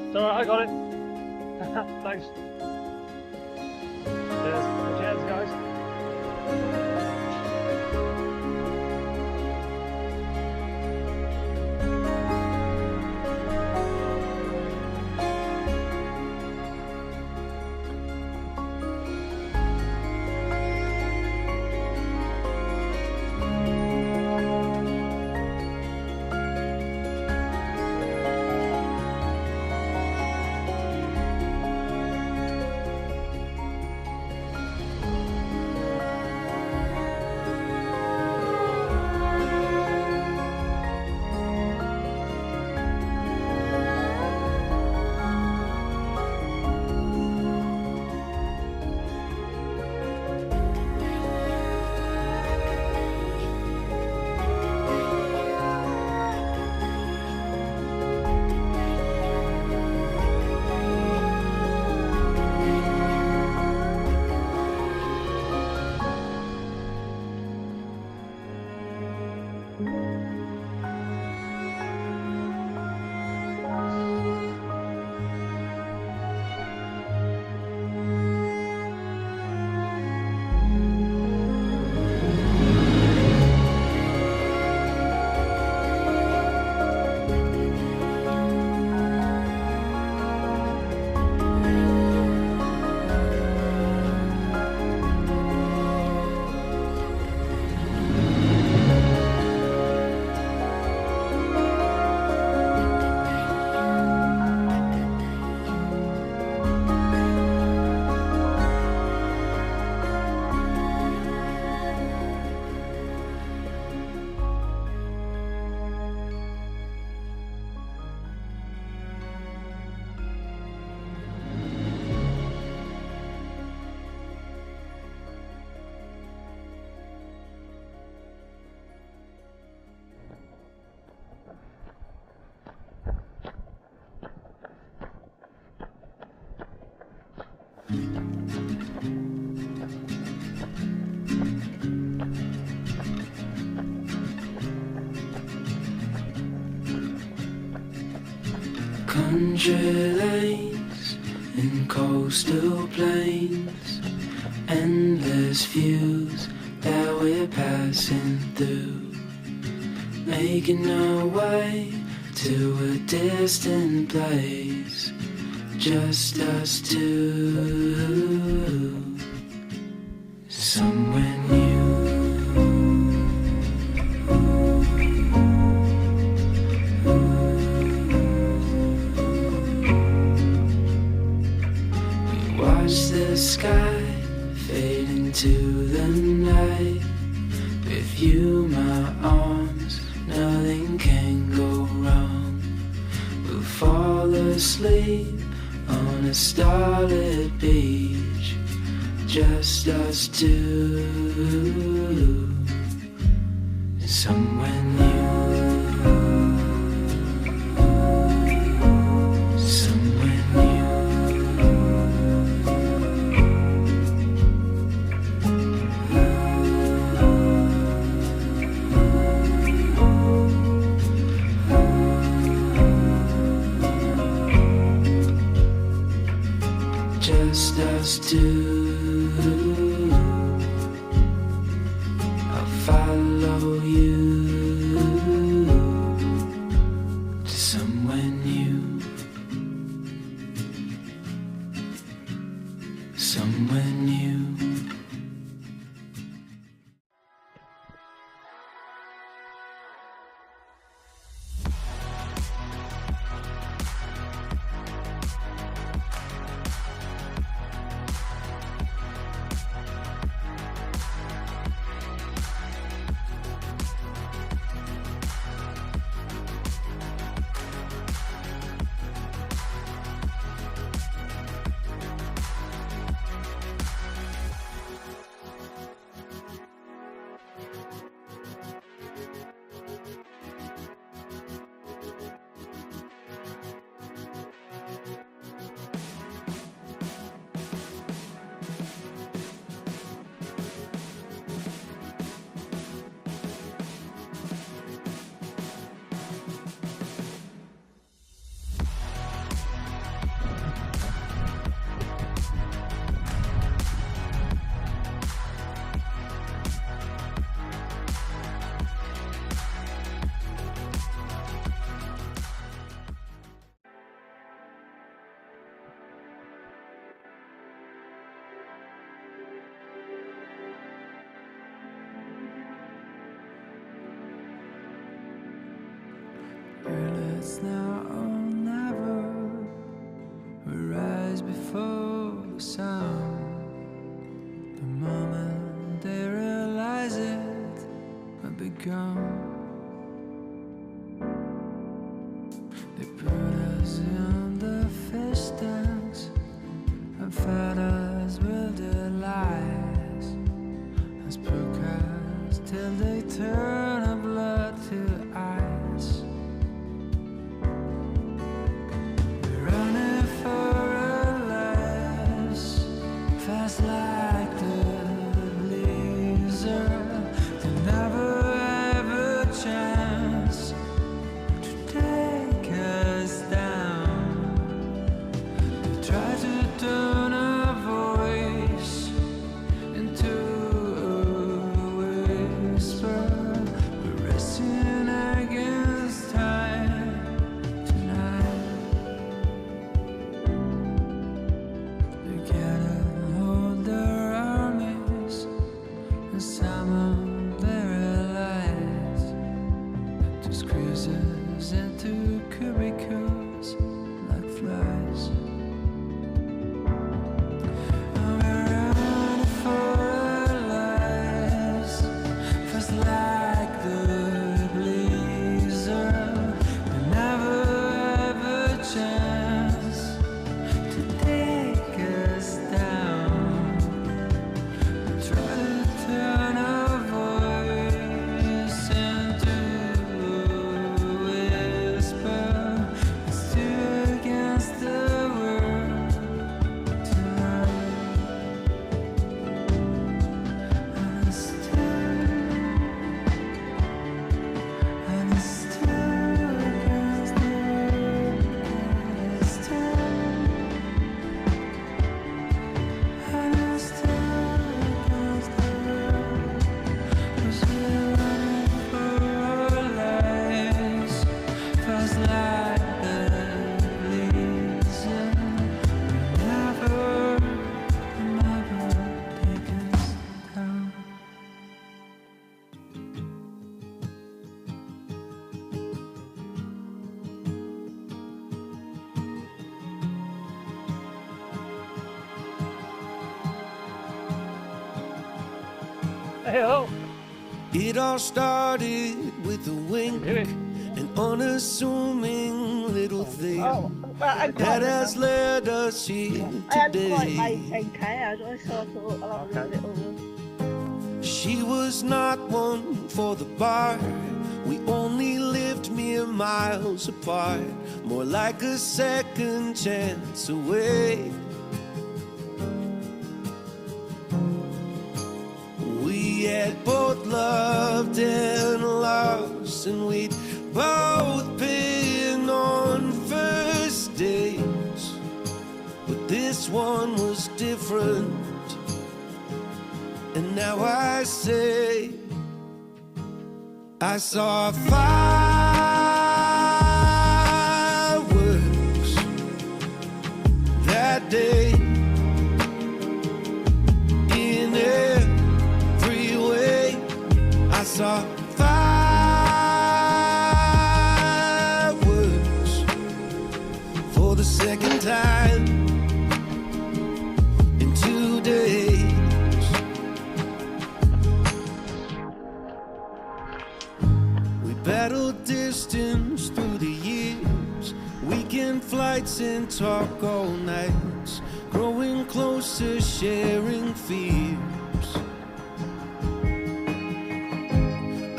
It's alright, I got it. Thanks. Cheers. Cheers, guys. Country lanes and coastal plains, endless views that we're passing through, making our way to a distant place, just us two, somewhere new. The sky fade into the night. With you, my arms, nothing can go wrong. We'll fall asleep on a starlit beach, just us two, somewhere new. Just us two, I'll follow you to somewhere new, somewhere new. gone. They put us in the fish tanks and fed us with their lies, as broadcast till they turn our blood to ice. We're running for our lives, fast like the blizzard. They never have a chance to take us down. They try to turn our voice into a whisper. We're racing against time tonight. They gathered all their armies and summoned their allies to squeeze us into cubicles like flies. And we're running for our lives, fast like the blizzard. We never have a chance to take us down. We try to turn our voice into a whisper. It's still against the world tonight. And it's still against the world. It's still, and it's still against the world. 'Cause we're running for our lives, fast like the blizzard. Never take us down. Hey, oh. It all started with a wink, Hit it. an unassuming little thing Oh, well, I that can't has led us here I hadn't quite made today. 10k, I thought I'll leave it all. She was not one for the bar. We only lived mere miles apart, more like a second chance away. We had both loved and lost, and we'd both been on first dates, but this one was different. And now I say, I saw fireworks that day. In every way, I saw fireworks for the second time in 2 days. We battled distance through the years, weekend flights and talk all nights, growing closer, sharing fears.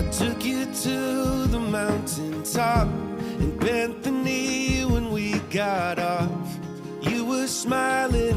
I took you to the mountaintop and bent the knee when we got off. You were smiling